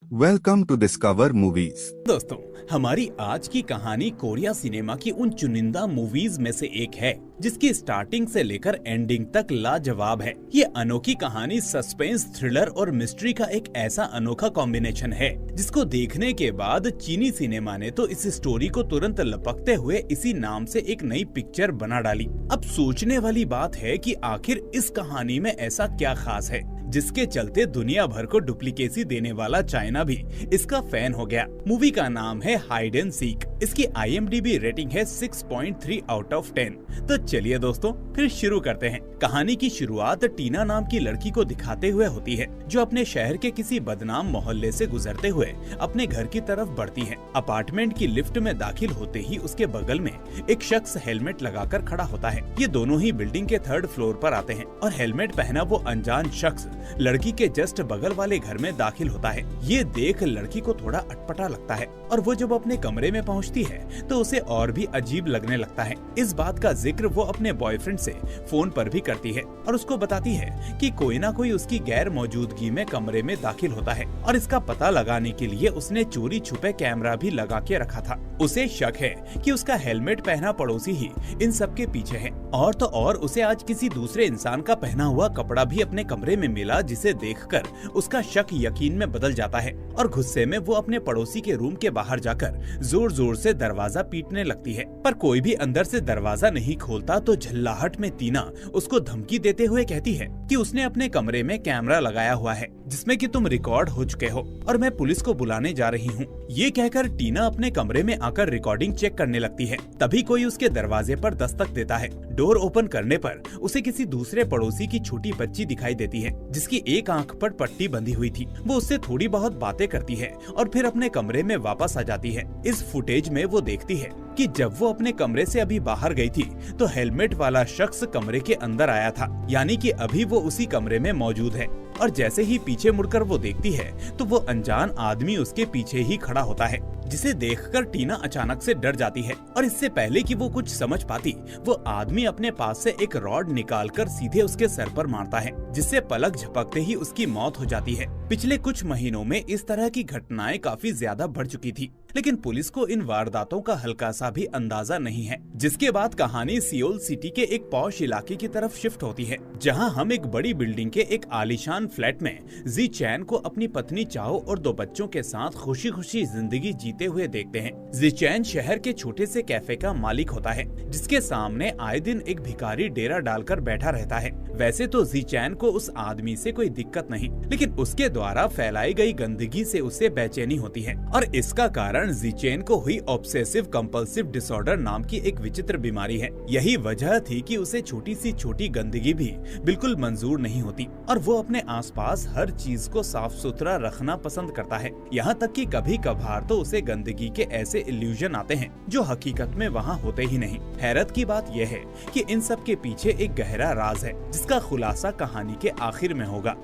Welcome to discover movies. दोस्तों, हमारी आज की कहानी कोरिया सिनेमा की उन चुनिंदा मूवीज में से एक है जिसकी स्टार्टिंग से लेकर एंडिंग तक लाजवाब है। ये अनोखी कहानी सस्पेंस, थ्रिलर और मिस्ट्री का एक ऐसा अनोखा कॉम्बिनेशन है जिसको देखने के बाद चीनी सिनेमा ने तो इस स्टोरी को तुरंत लपकते हुए इसी नाम से एक नई पिक्चर बना डाली। अब सोचने वाली बात है कि आखिर इस कहानी में ऐसा क्या खास है जिसके चलते दुनिया भर को डुप्लीकेसी देने वाला चाइना भी इसका फैन हो गया। मूवी का नाम है हाइड एंड सीक। इसकी IMDb रेटिंग है 6.3 आउट ऑफ 10। तो चलिए दोस्तों, फिर शुरू करते हैं। कहानी की शुरुआत टीना नाम की लड़की को दिखाते हुए होती है जो अपने शहर के किसी बदनाम मोहल्ले से गुजरते हुए अपने घर की तरफ बढ़ती है। अपार्टमेंट की लिफ्ट में दाखिल होते ही उसके बगल में एक शख्स हेलमेट लगाकर खड़ा होता है। ये दोनों ही बिल्डिंग के 3rd फ्लोर पर आते हैं और हेलमेट पहना वो अनजान शख्स लड़की के जस्ट बगल वाले घर में दाखिल होता है। ये देख लड़की को थोड़ा अटपटा लगता है और वो जब अपने कमरे में पहुंचती है तो उसे और भी अजीब लगने लगता है। इस बात का जिक्र वो अपने बॉयफ्रेंड से फोन पर भी करती है और उसको बताती है कि कोई ना कोई उसकी गैर मौजूदगी में कमरे में दाखिल होता है और इसका पता लगाने के लिए उसने चोरी छुपे कैमरा भी लगा के रखा था। उसे शक है कि उसका हेलमेट पहना पड़ोसी ही इन सब के पीछे है। और तो और उसे आज किसी दूसरे इंसान का पहना हुआ कपड़ा भी अपने कमरे में मिला जिसे देखकर उसका शक यकीन में बदल जाता है और गुस्से में वो अपने पड़ोसी के रूम के बाहर जाकर जोर जोर से दरवाजा पीटने लगती है। पर कोई भी अंदर से दरवाजा नहीं खोलता तो झल्लाहट में टीना उसको धमकी देते हुए कहती है कि उसने अपने कमरे में कैमरा लगाया हुआ है जिसमें कि तुम रिकॉर्ड हो चुके हो और मैं पुलिस को बुलाने जा रही हूँ। ये कहकर टीना अपने कमरे में आकर रिकॉर्डिंग चेक करने लगती है। तभी कोई उसके दरवाजे पर दस्तक देता है। डोर ओपन करने पर उसे किसी दूसरे पड़ोसी की छोटी बच्ची दिखाई देती है जिसकी एक आंख पर पट्टी बंधी हुई थी। वो उससे थोड़ी बहुत बातें करती है और फिर अपने कमरे में वापस आ जाती है। इस फुटेज में वो देखती है कि जब वो अपने कमरे से अभी बाहर गई थी तो हेलमेट वाला शख्स कमरे के अंदर आया था, यानी कि अभी वो उसी कमरे में मौजूद है। और जैसे ही पीछे मुड़कर वो देखती है तो वो अनजान आदमी उसके पीछे ही खड़ा होता है जिसे देखकर टीना अचानक से डर जाती है और इससे पहले कि वो कुछ समझ पाती वो आदमी अपने पास से एक रॉड निकालकर सीधे उसके सर पर मारता है जिससे पलक झपकते ही उसकी मौत हो जाती है। पिछले कुछ महीनों में इस तरह की घटनाएं काफी ज्यादा बढ़ चुकी थी लेकिन पुलिस को इन वारदातों का हल्का सा भी अंदाजा नहीं है। जिसके बाद कहानी सियोल सिटी के एक पॉश इलाके की तरफ शिफ्ट होती है जहां हम एक बड़ी बिल्डिंग के एक आलीशान फ्लैट में जी चैन को अपनी पत्नी चाओ और 2 बच्चों के साथ खुशी खुशी जिंदगी जीते हुए देखते हैं। जी चैन शहर के छोटे से कैफे का मालिक होता है जिसके सामने आए दिन एक भिखारी डेरा डालकर बैठा रहता है। वैसे तो जी चैन को उस आदमी से कोई दिक्कत नहीं, लेकिन उसके द्वारा फैलाई गई गंदगी से उसे बेचैनी होती है और इसका कारण जी चैन को हुई ऑब्सेसिव कंपल्सिव डिसऑर्डर नाम की एक विचित्र बीमारी है। यही वजह थी कि उसे छोटी सी छोटी गंदगी भी बिल्कुल मंजूर नहीं होती और वो अपने आसपास हर चीज को साफ सुथरा रखना पसंद करता है। यहाँ तक कि कभी कभार तो उसे गंदगी के ऐसे इल्यूजन आते हैं जो हकीकत में वहाँ होते ही नहीं। हैरत की बात यह है कि इन सब के पीछे एक गहरा राज है जिसका खुलासा कहानी के आखिर में होगा।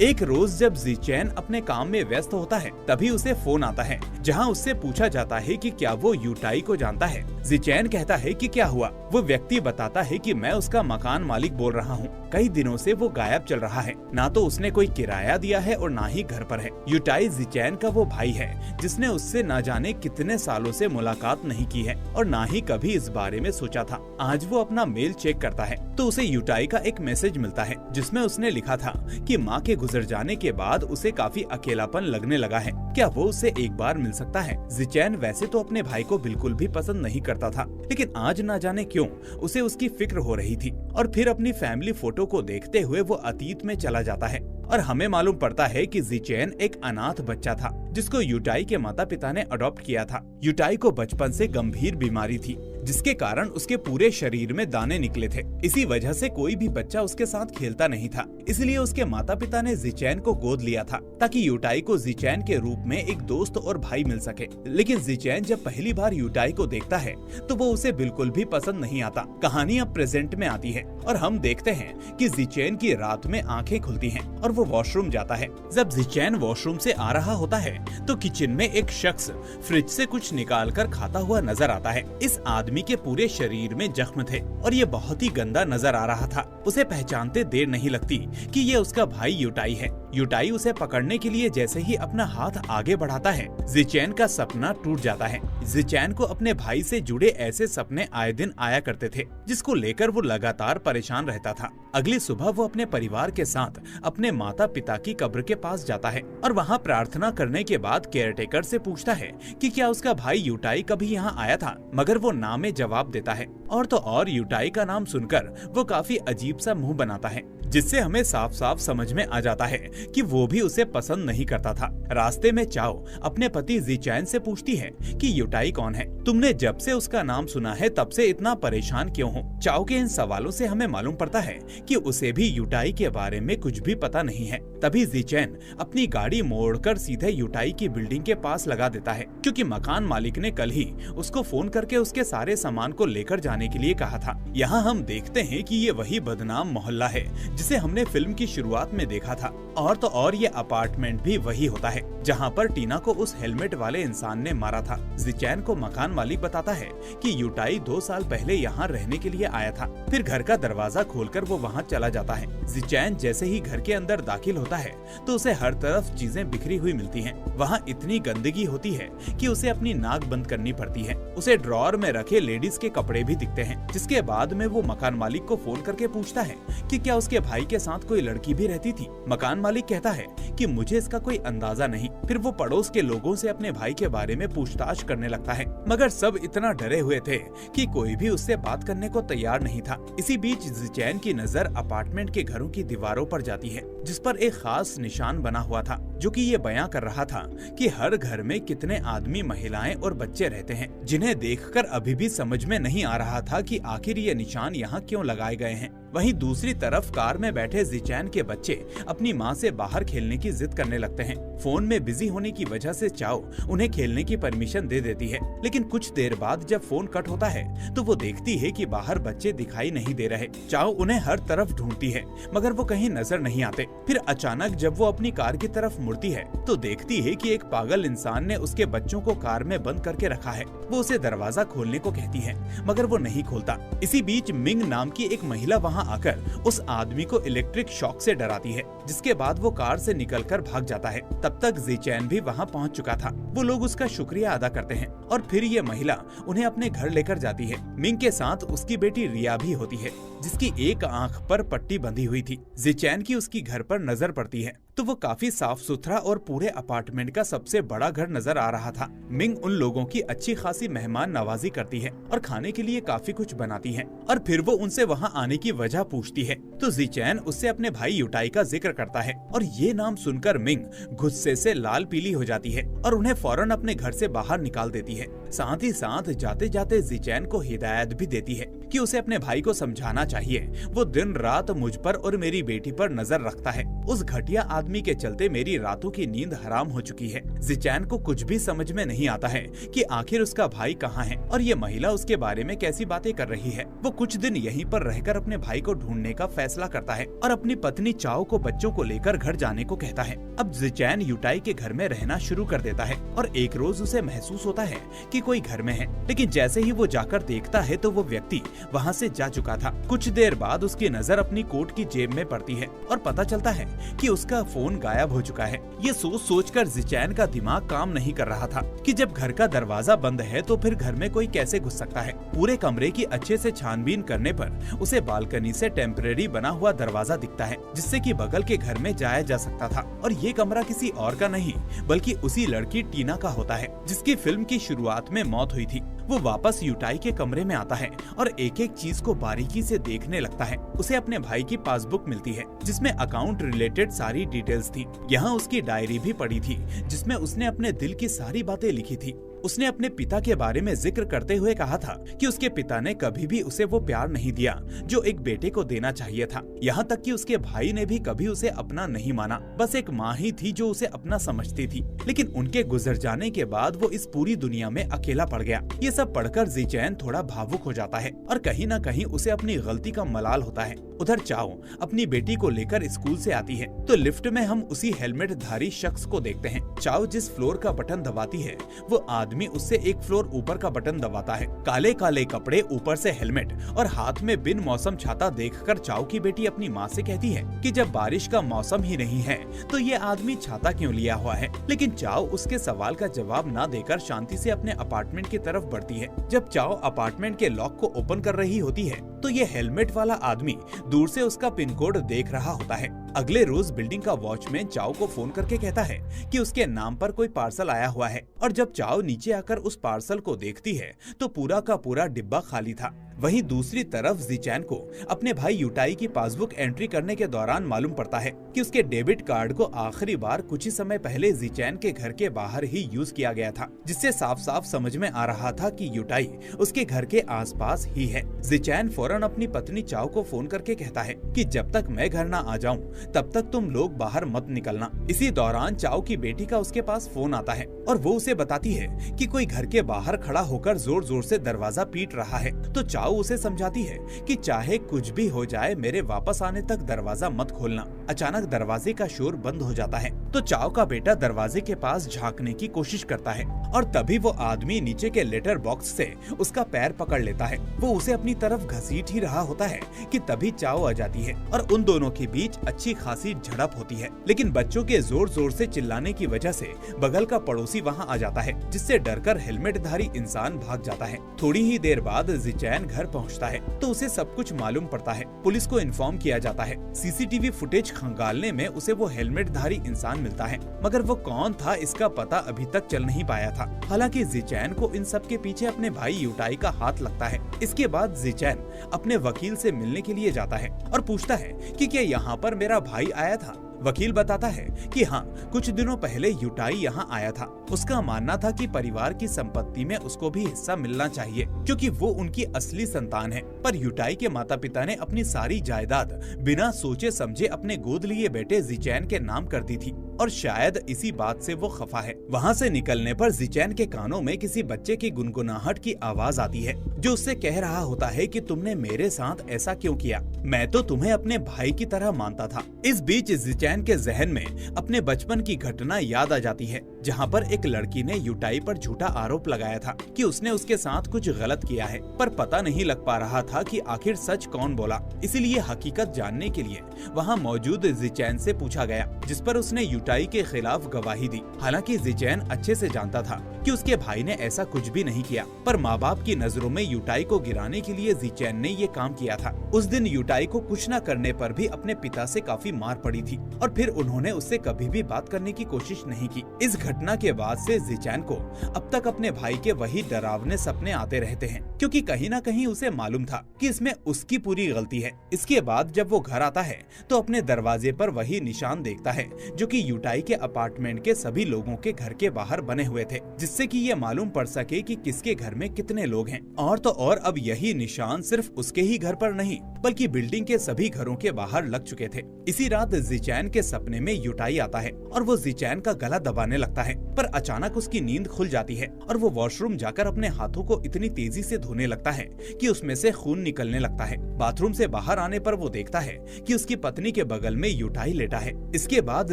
एक रोज जब जी चैन अपने काम में व्यस्त होता है तभी उसे फोन आता है जहाँ उससे पूछा जाता है कि क्या वो यूटाई को जानता है। जी चैन कहता है कि क्या हुआ। वो व्यक्ति बताता है कि मैं उसका मकान मालिक बोल रहा हूँ। कई दिनों से वो गायब चल रहा है, ना तो उसने कोई किराया दिया है और ना ही घर पर है। यूटाई जी चैन का वो भाई है जिसने उससे ना जाने कितने सालों से मुलाकात नहीं की है और ना ही कभी इस बारे में सोचा था। आज वो अपना मेल चेक करता है तो उसे यूटाई का एक मैसेज मिलता है जिसमें उसने लिखा था कि माँ के गुजर जाने के बाद उसे काफी अकेलापन लगने लगा है, क्या वो उससे एक बार मिल सकता है। जी चैन वैसे तो अपने भाई को बिल्कुल भी पसंद नहीं करता था लेकिन आज ना जाने क्यों उसे उसकी फिक्र हो रही थी और फिर अपनी फैमिली फोटो को देखते हुए वो अतीत में चला जाता है और हमें मालूम पड़ता है कि जी चैन एक अनाथ बच्चा था जिसको यूटाई के माता पिता ने अडॉप्ट किया था। यूटाई को बचपन से गंभीर बीमारी थी जिसके कारण उसके पूरे शरीर में दाने निकले थे। इसी वजह से कोई भी बच्चा उसके साथ खेलता नहीं था, इसलिए उसके माता पिता ने जी चैन को गोद लिया था ताकि यूटाई को जी चैन के रूप में एक दोस्त और भाई मिल सके। लेकिन जी चैन जब पहली बार यूटाई को देखता है तो वो उसे बिल्कुल भी पसंद नहीं आता। कहानी अब प्रेजेंट में आती है और हम देखते हैं कि जी चैन की रात में आंखें खुलती हैं और वो वॉशरूम जाता है। जब जी चैन वॉशरूम से आ रहा होता है तो किचन में एक शख्स फ्रिज से कुछ निकाल कर खाता हुआ नजर आता है। इस आदमी के पूरे शरीर में जख्म थे और ये बहुत ही गंदा नजर आ रहा था। उसे पहचानते देर नहीं लगती कि ये उसका भाई यूटाई है। युटाई उसे पकड़ने के लिए जैसे ही अपना हाथ आगे बढ़ाता है, जिचैन का सपना टूट जाता है। जिचैन को अपने भाई से जुड़े ऐसे सपने आए दिन आया करते थे, जिसको लेकर वो लगातार परेशान रहता था। अगली सुबह वो अपने परिवार के साथ अपने माता पिता की कब्र के पास जाता है और वहाँ प्रार्थना करने के बाद केयरटेकर से पूछता है कि क्या उसका भाई युटाई कभी यहाँ आया था, मगर वो ना में जवाब देता है। और तो और युटाई का नाम सुनकर वो काफी अजीब सा मुंह बनाता है, जिससे हमें साफ साफ समझ में आ जाता है कि वो भी उसे पसंद नहीं करता था। रास्ते में चाओ अपने पति जिचैन से पूछती है कि युटाई कौन है, तुमने जब से उसका नाम सुना है तब से इतना परेशान क्यों हो। चाओ के इन सवालों से हमें मालूम पड़ता है कि उसे भी युटाई के बारे में कुछ भी पता नहीं है। तभी जिचैन अपनी गाड़ी मोड़कर सीधे युटाई की बिल्डिंग के पास लगा देता है, क्योंकि मकान मालिक ने कल ही उसको फोन करके उसके सारे सामान को लेकर जाने के लिए कहा था। यहाँ हम देखते हैं कि ये वही बदनाम मोहल्ला है जिसे हमने फिल्म की शुरुआत में देखा था। और तो और ये अपार्टमेंट भी वही होता है जहाँ पर टीना को उस हेलमेट वाले इंसान ने मारा था। जिचैन को मकान मालिक बताता है कि युटाई 2 साल पहले यहाँ रहने के लिए आया था। फिर घर का दरवाजा खोलकर वो वहाँ चला जाता है। जिचैन जैसे ही घर के अंदर दाखिल होता है तो उसे हर तरफ चीजें बिखरी हुई मिलती हैं। वहाँ इतनी गंदगी होती है कि उसे अपनी नाक बंद करनी पड़ती है। उसे ड्रॉअर में रखे लेडीज के कपड़े भी दिखते हैं। जिसके बाद में वो मकान मालिक को फोन करके पूछता है कि क्या उसके भाई के साथ कोई लड़की भी रहती थी। मकान मालिक कहता है कि मुझे इसका कोई अंदाजा नहीं। फिर वो पड़ोस के लोगों से अपने भाई के बारे में पूछताछ करने लगता है, मगर सब इतना डरे हुए थे कि कोई भी उससे बात करने को तैयार नहीं था। इसी बीच जिचैन की नजर अपार्टमेंट के घरों की दीवारों पर जाती है, जिस पर एक खास निशान बना हुआ था, जो कि ये बयां कर रहा था कि हर घर में कितने आदमी, महिलाएं और बच्चे रहते हैं, जिन्हें देखकर अभी भी समझ में नहीं आ रहा था कि आखिर ये निशान यहाँ क्यों लगाए गए हैं। वहीं दूसरी तरफ कार में बैठे जिचैन के बच्चे अपनी माँ से बाहर खेलने की जिद करने लगते हैं। फोन में बिजी होने की वजह से चाओ उन्हें खेलने की परमिशन दे देती है, लेकिन कुछ देर बाद जब फोन कट होता है तो वो देखती है कि बाहर बच्चे दिखाई नहीं दे रहे। चाओ उन्हें हर तरफ ढूंढती है, मगर वो कहीं नजर नहीं आते। फिर अचानक जब वो अपनी कार की तरफ मुड़ती है तो देखती है कि एक पागल इंसान ने उसके बच्चों को कार में बंद करके रखा है। वो उसे दरवाजा खोलने को कहती है, मगर वो नहीं खोलता। इसी बीच मिंग नाम की एक महिला वहाँ आकर उस आदमी को इलेक्ट्रिक शॉक से डराती है, जिसके बाद वो कार से निकलकर भाग जाता है। तब तक जिचैन भी वहाँ पहुँच चुका था। वो लोग उसका शुक्रिया अदा करते हैं और फिर ये महिला उन्हें अपने घर लेकर जाती है। मिंग के साथ उसकी बेटी रिया भी होती है, जिसकी एक आंख पर पट्टी बंधी हुई थी। जिचैन की उसकी घर पर नजर पड़ती है तो वो काफी साफ सुथरा और पूरे अपार्टमेंट का सबसे बड़ा घर नजर आ रहा था। मिंग उन लोगों की अच्छी खासी मेहमान नवाजी करती है और खाने के लिए काफी कुछ बनाती है, और फिर वो उनसे वहाँ आने की वजह पूछती है तो जिचैन उससे अपने भाई युटाई का जिक्र करता है, और ये नाम सुनकर मिंग गुस्से से लाल पीली हो जाती है और उन्हें फौरन अपने घर से बाहर निकाल देती है। साथ ही साथ जाते जाते जिचैन को हिदायत भी देती है कि उसे अपने भाई को समझाना चाहिए। वो दिन रात मुझ पर और मेरी बेटी पर नजर रखता है। उस घटिया आदमी के चलते मेरी रातों की नींद हराम हो चुकी है। जिचैन को कुछ भी समझ में नहीं आता है कि आखिर उसका भाई कहाँ है और ये महिला उसके बारे में कैसी बातें कर रही है। वो कुछ दिन यहीं पर रहकर अपने भाई को ढूंढने का फैसला करता है और अपनी पत्नी चाओ को बच्चों को लेकर घर जाने को कहता है। अब जिचैन युटाई के घर में रहना शुरू कर देता है और एक रोज उसे महसूस होता है कि कोई घर में है, लेकिन जैसे ही वो जाकर देखता है तो वो व्यक्ति वहाँ से जा चुका था। कुछ देर बाद उसकी नजर अपनी कोट की जेब में पड़ती है और पता चलता है कि उसका फोन गायब हो चुका है। ये सोचकर जिचैन का दिमाग काम नहीं कर रहा था कि जब घर का दरवाजा बंद है तो फिर घर में कोई कैसे घुस सकता है। पूरे कमरे की अच्छे से छानबीन करने पर उसे बालकनी से टेम्परेरी बना हुआ दरवाजा दिखता है, जिससे कि बगल के घर में जाया जा सकता था। और ये कमरा किसी और का नहीं बल्कि उसी लड़की टीना का होता है, जिसकी फिल्म की शुरुआत में मौत हुई थी। वो वापस युटाई के कमरे में आता है और एक एक चीज को बारीकी से देखने लगता है। उसे अपने भाई की पासबुक मिलती है, जिसमें अकाउंट रिलेटेड सारी डिटेल्स थी। यहाँ उसकी डायरी भी पड़ी थी, जिसमें उसने अपने दिल की सारी बातें लिखी थी। उसने अपने पिता के बारे में जिक्र करते हुए कहा था कि उसके पिता ने कभी भी उसे वो प्यार नहीं दिया जो एक बेटे को देना चाहिए था। यहाँ तक कि उसके भाई ने भी कभी उसे अपना नहीं माना, बस एक माँ ही थी जो उसे अपना समझती थी। लेकिन उनके गुजर जाने के बाद वो इस पूरी दुनिया में अकेला पड़ गया। ये सब पढ़कर जिचैन थोड़ा भावुक हो जाता है और कहीं न कहीं उसे अपनी गलती का मलाल होता है। उधर चाओ अपनी बेटी को लेकर स्कूल से आती है तो लिफ्ट में हम उसी हेलमेट धारी शख्स को देखते हैं। चाओ जिस फ्लोर का बटन दबाती है वो आदमी उससे एक फ्लोर ऊपर का बटन दबाता है। काले काले कपड़े, ऊपर से हेलमेट और हाथ में बिन मौसम छाता देखकर चाओ की बेटी अपनी माँ से कहती है कि जब बारिश का मौसम ही नहीं है तो ये आदमी छाता क्यों लिया हुआ है। लेकिन चाओ उसके सवाल का जवाब न देकर शांति से अपने अपार्टमेंट की तरफ बढ़ती है। जब चाओ अपार्टमेंट के लॉक को ओपन कर रही होती है तो ये हेलमेट वाला आदमी दूर से उसका पिन कोड देख रहा होता है। अगले रोज बिल्डिंग का वॉचमैन चाओ को फोन करके कहता है कि उसके नाम पर कोई पार्सल आया हुआ है, और जब चाओ नीचे आकर उस पार्सल को देखती है तो पूरा का पूरा डिब्बा खाली था। वहीं दूसरी तरफ ज़िचैन को अपने भाई यूटाई की पासबुक एंट्री करने के दौरान मालूम पड़ता है कि उसके डेबिट कार्ड को आखिरी बार कुछ ही समय पहले ज़िचैन के घर के बाहर ही यूज किया गया था, जिससे साफ साफ समझ में आ रहा था कि यूटाई उसके घर के आसपास ही है। ज़िचैन फौरन अपनी पत्नी चाओ को फोन करके कहता है कि जब तक मैं घर ना आ जाऊं तब तक तुम लोग बाहर मत निकलना। इसी दौरान चाओ की बेटी का उसके पास फोन आता है और वो उसे बताती है कि कोई घर के बाहर खड़ा होकर जोर जोर से दरवाजा पीट रहा है। तो चाओ उसे समझाती है कि चाहे कुछ भी हो जाए मेरे वापस आने तक दरवाजा मत खोलना। अचानक दरवाजे का शोर बंद हो जाता है तो चाओ का बेटा दरवाजे के पास झांकने की कोशिश करता है और तभी वो आदमी नीचे के लेटर बॉक्स से उसका पैर पकड़ लेता है। वो उसे अपनी तरफ घसीट ही रहा होता है कि तभी चाओ आ जाती है और उन दोनों के बीच अच्छी खासी झड़प होती है। लेकिन बच्चों के जोर जोर से चिल्लाने की वजह से बगल का पड़ोसी वहाँ आ जाता है, जिससे डरकर हेलमेटधारी इंसान भाग जाता है। थोड़ी ही देर बाद ज़िचैन घर पहुँचता है तो उसे सब कुछ मालूम पड़ता है। पुलिस को इन्फॉर्म किया जाता है। सीसीटीवी फुटेज खंगालने में उसे वो हेलमेटधारी इंसान मिलता है, मगर वो कौन था इसका पता अभी तक चल नहीं पाया था। हालांकि ज़िचैन को इन सब के पीछे अपने भाई यूटाई का हाथ लगता है। इसके बाद ज़िचैन अपने वकील से मिलने के लिए जाता है और पूछता है कि क्या यहाँ पर मेरा भाई आया था। वकील बताता है कि हाँ, कुछ दिनों पहले यूटाई यहाँ आया था। उसका मानना था कि परिवार की संपत्ति में उसको भी हिस्सा मिलना चाहिए क्योंकि वो उनकी असली संतान है। पर यूटाई के माता पिता ने अपनी सारी जायदाद बिना सोचे समझे अपने गोद लिए बेटे ज़िचैन के नाम कर दी थी और शायद इसी बात से वो खफा है। वहाँ से निकलने पर ज़िचैन के कानों में किसी बच्चे की गुनगुनाहट की आवाज आती है जो उससे कह रहा होता है कि तुमने मेरे साथ ऐसा क्यों किया, मैं तो तुम्हें अपने भाई की तरह मानता था। इस बीच ज़िचैन के जहन में अपने बचपन की घटना याद आ जाती है जहाँ पर एक लड़की ने यूटाई पर झूठा आरोप लगाया था कि उसने उसके साथ कुछ गलत किया है, पर पता नहीं लग पा रहा था कि आखिर सच कौन बोला। इसीलिए हकीकत जानने के लिए वहाँ मौजूद ज़िचैन से पूछा गया, जिस पर उसने यूटाई के खिलाफ गवाही दी। हालांकि ज़िचैन अच्छे से जानता था कि उसके भाई ने ऐसा कुछ भी नहीं किया, पर माँ बाप की नजरों में यूटाई को गिराने के लिए ज़िचैन ने ये काम किया था। उस दिन यूटाई को कुछ न करने पर भी अपने पिता से काफी मार पड़ी थी और फिर उन्होंने उससे कभी भी बात करने की कोशिश नहीं की। इस घटना के बाद से ज़िचैन को अब तक अपने भाई के वही डरावने सपने आते रहते हैं, क्योंकि कहीं न कहीं उसे मालूम था कि इसमें उसकी पूरी गलती है। इसके बाद जब वो घर आता है तो अपने दरवाजे पर वही निशान देखता है जो कि यूटाई के अपार्टमेंट के सभी लोगों के घर के बाहर बने हुए थे, जिससे कि ये मालूम पड़ सके कि किसके घर में कितने लोग हैं। और तो और अब यही निशान सिर्फ उसके ही घर पर नहीं बल्कि बिल्डिंग के सभी घरों के बाहर लग चुके थे। इसी रात ज़िचैन के सपने में यूटाई आता है और वो ज़िचैन का गला दबाने लगता है, पर अचानक उसकी नींद खुल जाती है और वो वॉशरूम जाकर अपने हाथों को इतनी तेजी से धोने लगता है कि उसमें से खून निकलने लगता है। बाथरूम से बाहर आने पर वो देखता है कि उसकी पत्नी के बगल में यूटाई लेटा है। इसके बाद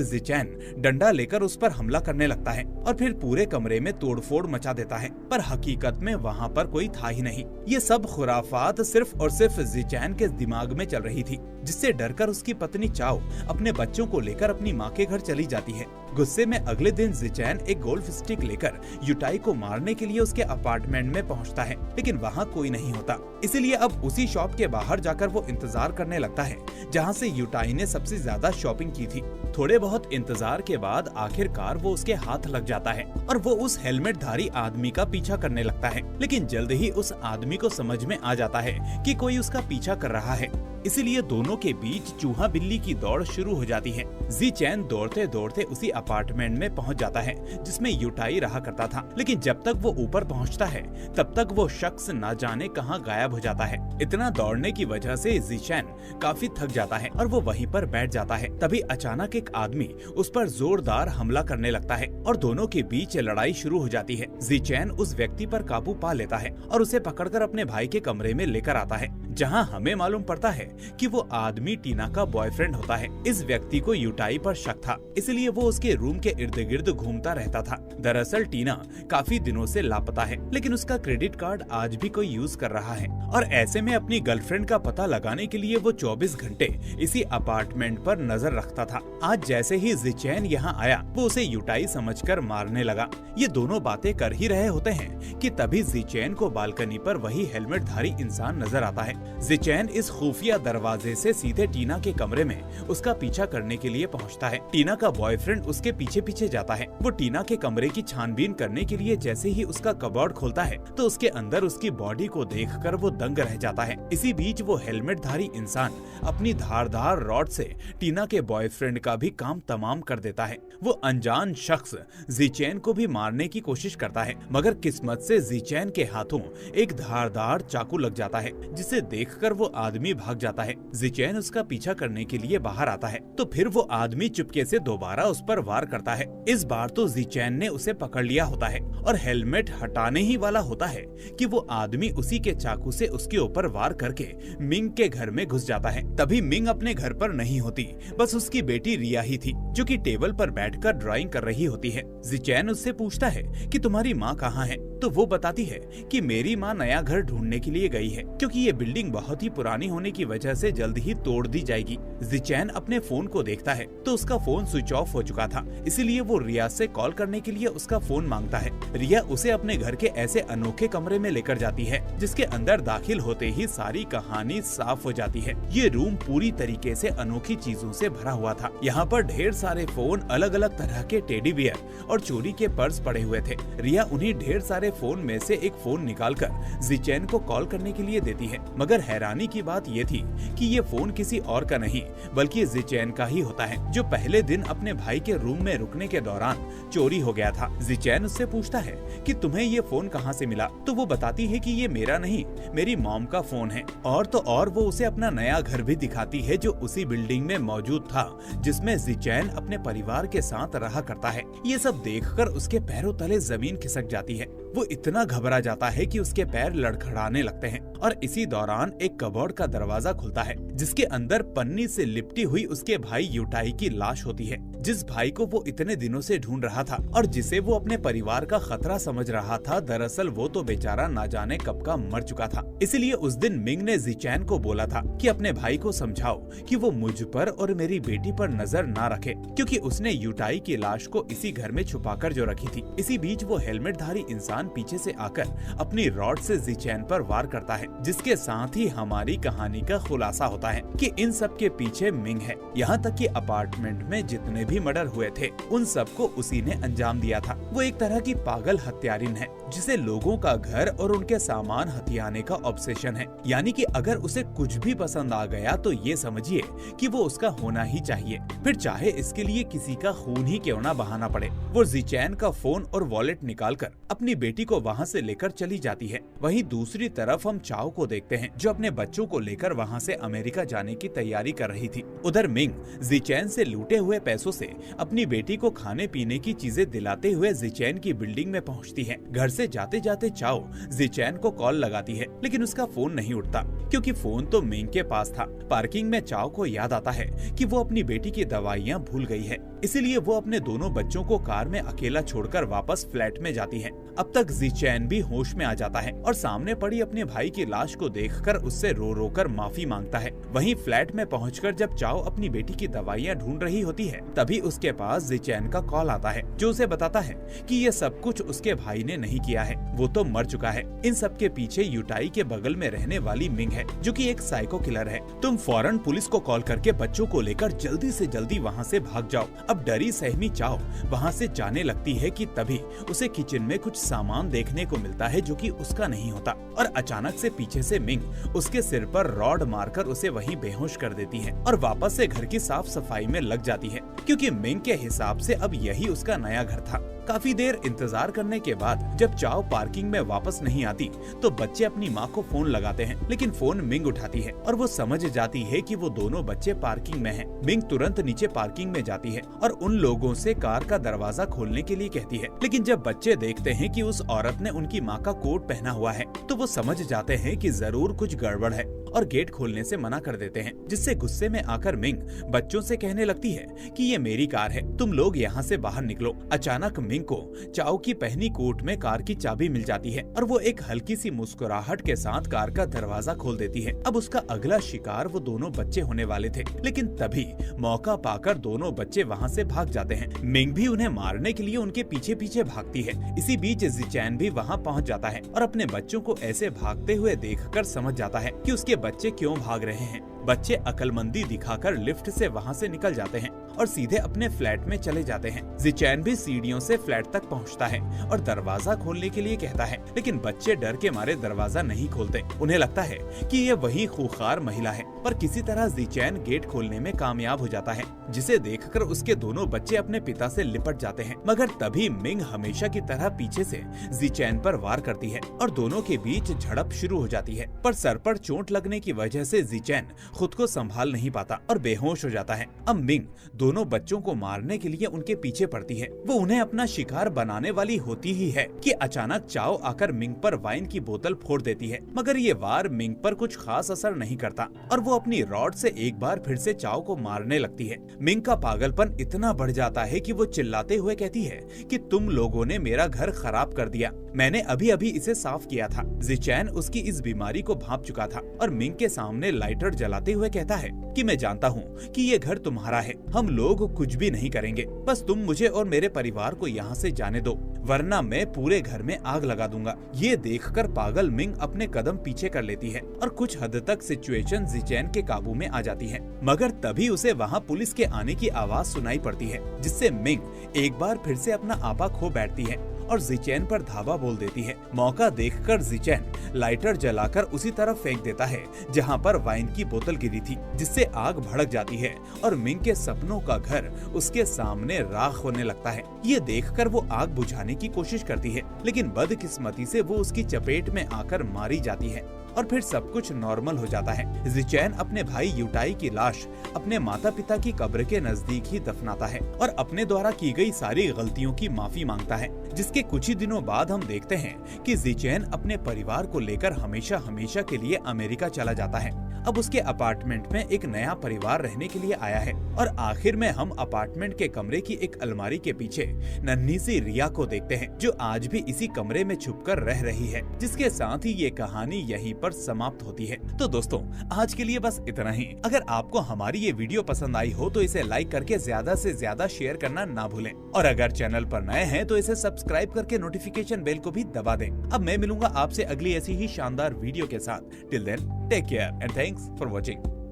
ज़िचैन डंडा लेकर उस पर हमला करने लगता है और फिर पूरे कमरे में तोड़फोड़ मचा देता है, पर हकीकत में वहाँ पर कोई था ही नहीं। ये सब खुराफात सिर्फ और सिर्फ ज़िचैन के दिमाग में चल रही थी, जिससे डरकर उसकी पत्नी चाओ अपने बच्चों को लेकर अपनी माँ के घर चली जाती है। गुस्से में अगले दिन ज़िचैन एक गोल्फ स्टिक लेकर यूटाई को मारने के लिए उसके अपार्टमेंट में पहुंचता है, लेकिन वहां कोई नहीं होता। इसीलिए अब उसी शॉप के बाहर जाकर वो इंतजार करने लगता है जहां से यूटाई ने सबसे ज्यादा शॉपिंग की थी। थोड़े बहुत इंतजार के बाद आखिरकार वो उसके हाथ लग जाता है और वो उस हेलमेटधारी आदमी का पीछा करने लगता है, लेकिन जल्द ही उस आदमी को समझ में आ जाता है कि कोई उसका पीछा कर रहा है। इसीलिए दोनों के बीच चूहा बिल्ली की दौड़ शुरू हो जाती है। ज़िचैन दौड़ते दौड़ते उसी अपार्टमेंट में पहुंच जाता है जिसमें यूटाई रहा करता था, लेकिन जब तक वो ऊपर पहुंचता है तब तक वो शख्स ना जाने कहां गायब हो जाता है। इतना दौड़ने की वजह से ज़िचैन काफी थक जाता है और वो वहीं पर बैठ जाता है। तभी अचानक एक आदमी उस पर जोरदार हमला करने लगता है और दोनों के बीच लड़ाई शुरू हो जाती है। ज़िचैन उस व्यक्ति पर काबू पा लेता है और उसे पकड़कर अपने भाई के कमरे में लेकर आता है, जहां हमें मालूम पड़ता है कि वो आदमी टीना का बॉयफ्रेंड होता है। इस व्यक्ति को यूटाई पर शक था, इसलिए वो उसके रूम के इर्द गिर्द घूमता रहता था। दरअसल टीना काफी दिनों से लापता है, लेकिन उसका क्रेडिट कार्ड आज भी कोई यूज कर रहा है और ऐसे में अपनी गर्लफ्रेंड का पता लगाने के लिए वो 24 घंटे इसी अपार्टमेंट पर नजर रखता था। आज जैसे ही जिचैन यहाँ आया, वो उसे यूटाई समझकर मारने लगा। ये दोनों बातें कर ही रहे होते हैं कि तभी जिचैन को बालकनी पर वही हेलमेटधारी इंसान नजर आता है। जिचैन इस खुफिया दरवाजे से सीधे टीना के कमरे में उसका पीछा करने के लिए पहुंचता है। टीना का बॉयफ्रेंड उसके पीछे पीछे जाता है। वो टीना के कमरे की छानबीन करने के लिए जैसे ही उसका कबर्ड खोलता है तो उसके अंदर उसकी बॉडी को देखकर वो दंग रह जाता है। इसी बीच वो हेलमेटधारी इंसान अपनी धारदार रॉड से टीना के बॉयफ्रेंड का भी काम तमाम कर देता है। वो अनजान शख्स जिचैन को भी मारने की कोशिश करता है, मगर किस्मत से जिचैन के हाथों एक धारदार चाकू लग जाता है, जिसे देखकर वो आदमी भाग जाता है। जिचैन उसका पीछा करने के लिए बाहर आता है तो फिर वो आदमी चुपके से दोबारा उस पर वार करता है। इस बार तो जिचैन ने उसे पकड़ लिया होता है और हेलमेट हटाने ही वाला होता है कि वो आदमी उसी के चाकू से उसके ऊपर वार करके मिंग के घर में घुस जाता है। तभी मिंग अपने घर पर नहीं होती, बस उसकी बेटी रिया ही थी, जो कि टेबल पर बैठकर ड्राइंग कर रही होती है। जिचैन उससे पूछता है कि तुम्हारी माँ कहाँ है, तो वो बताती है कि मेरी माँ नया घर ढूंढने के लिए गई है, क्योंकि ये बिल्डिंग बहुत ही पुरानी होने की वजह से जल्द ही तोड़ दी जाएगी। जिचैन अपने फोन को देखता है तो उसका फोन स्विच ऑफ हो चुका था, इसीलिए वो रिया से कॉल करने के लिए उसका फोन मांगता है। रिया उसे अपने घर के ऐसे अनोखे कमरे में लेकर जाती है जिसके अंदर दाखिल होते ही सारी कहानी साफ हो जाती है। ये रूम पूरी तरीके से अनोखी चीजों से भरा हुआ था। यहाँ पर ढेर सारे फोन, अलग अलग तरह के टेडी बियर और चोरी के पर्स पड़े हुए थे। रिया उन्हीं ढेर सारे फोन में से एक फोन निकालकर जिचैन को कॉल करने के लिए देती है, मगर हैरानी की बात ये थी कि ये फोन किसी और का नहीं बल्कि जिचैन का ही होता है, जो पहले दिन अपने भाई के रूम में रुकने के दौरान चोरी हो गया था। जिचैन उससे पूछता है कि तुम्हें ये फोन कहाँ से मिला, तो वो बताती है कि ये मेरा नहीं, मेरी मॉम का फोन है। और तो और वो उसे अपना नया घर भी दिखाती है जो उसी बिल्डिंग में मौजूद था जिसमें जिचैन अपने परिवार के साथ रहा करता है। ये सब देखकर उसके पैरों तले जमीन खिसक जाती है। वो इतना घबरा जाता है कि उसके पैर लड़खड़ाने लगते हैं और इसी दौरान एक कबर्ड का दरवाजा खुलता है जिसके अंदर पन्नी से लिपटी हुई उसके भाई यूटाई की लाश होती है, जिस भाई को वो इतने दिनों से ढूंढ रहा था और जिसे वो अपने परिवार का खतरा समझ रहा था। दरअसल वो तो बेचारा ना जाने कब का मर चुका था। इसलिए उस दिन मिंग ने जिचैन को बोला था कि अपने भाई को समझाओ कि वो मुझ पर और मेरी बेटी पर नजर ना रखे, क्योंकि उसने यूटाई की लाश को इसी घर में छुपाकर जो रखी थी। इसी बीच वो हेलमेटधारी इंसान पीछे से आकर अपनी रॉड से जिचैन पर वार करता है, जिसके साथ ही हमारी कहानी का खुलासा होता है कि इन सब के पीछे मिंग है। यहाँ तक कि अपार्टमेंट में जितने भी मर्डर हुए थे उन सबको उसी ने अंजाम दिया था। वो एक तरह की पागल हत्यारिन है जिसे लोगों का घर और उनके सामान हथियाने का ऑब्सेशन है। यानी कि अगर उसे कुछ भी पसंद आ गया तो ये समझिए कि वो उसका होना ही चाहिए, फिर चाहे इसके लिए किसी का खून ही क्यों ना बहाना पड़े। वो जिचैन का फोन और वॉलेट निकालकर अपनी बेटी को वहाँ से लेकर चली जाती है। वहीं दूसरी तरफ हम चाओ को देखते हैं जो अपने बच्चों को लेकर वहाँ से अमेरिका जाने की तैयारी कर रही थी। उधर मिंग जिचैन से लूटे हुए पैसों से अपनी बेटी को खाने पीने की चीजें दिलाते हुए जिचैन की बिल्डिंग में पहुँचती है। घर से जाते जाते चाओ जिचैन को कॉल लगाती है, लेकिन उसका फोन नहीं उठता क्योंकि फोन तो मिंग के पास था। पार्किंग में चाओ को याद आता है कि वो अपनी बेटी की दवाइयाँ भूल गई है, इसीलिए वो अपने दोनों बच्चों को कार में अकेला छोड़कर वापस फ्लैट में जाती है। अब तक जिचैन भी होश में आ जाता है और सामने पड़ी अपने भाई की लाश को देखकर उससे रो रो कर माफी मांगता है। वहीं फ्लैट में पहुंचकर जब चाओ अपनी बेटी की दवाइयाँ ढूंढ रही होती है तभी उसके पास जिचैन का कॉल आता है जो उसे बताता है कि ये सब कुछ उसके भाई ने नहीं किया है, वो तो मर चुका है। इन सब के पीछे यूटाई के बगल में रहने वाली मिंग है जो कि एक साइको किलर है। तुम फौरन पुलिस को कॉल करके बच्चों को लेकर जल्दी से जल्दी वहाँ से भाग जाओ। अब डरी सहमी चाओ वहाँ से जाने लगती है कि तभी उसे किचन में कुछ सामान देखने को मिलता है जो कि उसका नहीं होता और अचानक से पीछे से मिंग उसके सिर पर रॉड मारकर उसे वहीं बेहोश कर देती है और वापस से घर की साफ सफाई में लग जाती है, क्योंकि मिंग के हिसाब से अब यही उसका नया घर था। काफी देर इंतजार करने के बाद जब चाओ पार्किंग में वापस नहीं आती तो बच्चे अपनी माँ को फोन लगाते हैं, लेकिन फोन मिंग उठाती है और वो समझ जाती है कि वो दोनों बच्चे पार्किंग में हैं। मिंग तुरंत नीचे पार्किंग में जाती है और उन लोगों से कार का दरवाजा खोलने के लिए कहती है, लेकिन जब बच्चे देखते हैं कि उस औरत ने उनकी माँ का कोट पहना हुआ है तो वो समझ जाते हैं कि जरूर कुछ गड़बड़ है और गेट खोलने से मना कर देते हैं, जिससे गुस्से में आकर मिंग बच्चों से कहने लगती है कि ये मेरी कार है, तुम लोग यहाँ से बाहर निकलो। अचानक मिंग को चाओ की पहनी कोट में कार की चाबी मिल जाती है और वो एक हल्की सी मुस्कुराहट के साथ कार का दरवाजा खोल देती है। अब उसका अगला शिकार वो दोनों बच्चे होने वाले थे, लेकिन तभी मौका पाकर दोनों बच्चे वहाँ से भाग जाते हैं। मिंग भी उन्हें मारने के लिए उनके पीछे पीछे भागती है। इसी बीच ज़िचैन भी वहाँ पहुँच जाता है और अपने बच्चों को ऐसे भागते हुए देखकर समझ जाता है कि उसके बच्चे क्यों भाग रहे हैं। बच्चे अकलमंदी दिखाकर लिफ्ट से वहाँ से निकल जाते हैं और सीधे अपने फ्लैट में चले जाते हैं। ज़िचैन भी सीढ़ियों से फ्लैट तक पहुँचता है और दरवाजा खोलने के लिए कहता है, लेकिन बच्चे डर के मारे दरवाजा नहीं खोलते। उन्हें लगता है कि ये वही खूंखार महिला है, पर किसी तरह ज़िचैन गेट खोलने में कामयाब हो जाता है, जिसे देखकर उसके दोनों बच्चे अपने पिता से लिपट जाते हैं। मगर तभी मिंग हमेशा की तरह पीछे से ज़िचैन पर वार करती है और दोनों के बीच झड़प शुरू हो जाती है, पर सर पर चोट लगने की वजह से ज़िचैन खुद को संभाल नहीं पाता और बेहोश हो जाता है। अब मिंग दोनों बच्चों को मारने के लिए उनके पीछे पड़ती है। वो उन्हें अपना शिकार बनाने वाली होती ही है कि अचानक चाओ आकर मिंग पर वाइन की बोतल फोड़ देती है, मगर ये वार मिंग पर कुछ खास असर नहीं करता और वो अपनी रॉड से एक बार फिर से चाओ को मारने लगती है। मिंग का पागलपन इतना बढ़ जाता है कि वो चिल्लाते हुए कहती है कि तुम लोगों ने मेरा घर खराब कर दिया, मैंने अभी अभी इसे साफ किया था। ज़िचैन उसकी इस बीमारी को भांप चुका था और मिंग के सामने लाइटर जलाते हुए कहता है कि मैं जानता हूँ कि ये घर तुम्हारा है, हम लोग कुछ भी नहीं करेंगे, बस तुम मुझे और मेरे परिवार को यहाँ से जाने दो, वरना मैं पूरे घर में आग लगा दूंगा। ये देखकर पागल मिंग अपने कदम पीछे कर लेती है और कुछ हद तक सिचुएशन ज़िचैन के काबू में आ जाती है। मगर तभी उसे वहाँ पुलिस के आने की आवाज सुनाई पड़ती है, जिससे मिंग एक बार फिर से अपना आपा खो बैठती है और ज़िचैन पर धावा बोल देती है। मौका देखकर ज़िचैन लाइटर जलाकर उसी तरफ फेंक देता है जहां पर वाइन की बोतल गिरी थी, जिससे आग भड़क जाती है और मिंग के सपनों का घर उसके सामने राख होने लगता है। ये देखकर वो आग बुझाने की कोशिश करती है, लेकिन बदकिस्मती से वो उसकी चपेट में आकर मारी जाती है और फिर सब कुछ नॉर्मल हो जाता है। ज़िचैन अपने भाई यूटाई की लाश अपने माता पिता की कब्र के नजदीक ही दफनाता है और अपने द्वारा की गई सारी गलतियों की माफी मांगता है, जिसके कुछ ही दिनों बाद हम देखते हैं कि ज़िचैन अपने परिवार को लेकर हमेशा हमेशा के लिए अमेरिका चला जाता है। अब उसके अपार्टमेंट में एक नया परिवार रहने के लिए आया है और आखिर में हम अपार्टमेंट के कमरे की एक अलमारी के पीछे नन्ही सी रिया को देखते हैं, जो आज भी इसी कमरे में छुपकर रह रही है, जिसके साथ ही ये कहानी यहीं पर समाप्त होती है। तो दोस्तों, आज के लिए बस इतना ही। अगर आपको हमारी ये वीडियो पसंद आई हो तो इसे लाइक करके ज्यादा से ज्यादा शेयर करना ना भूलें और अगर चैनल पर नए हैं तो इसे सब्सक्राइब करके नोटिफिकेशन बेल को भी दबा दें। अब मैं मिलूंगा आपसे अगली ऐसी ही शानदार वीडियो के साथ। Till then, take care and thanks for watching.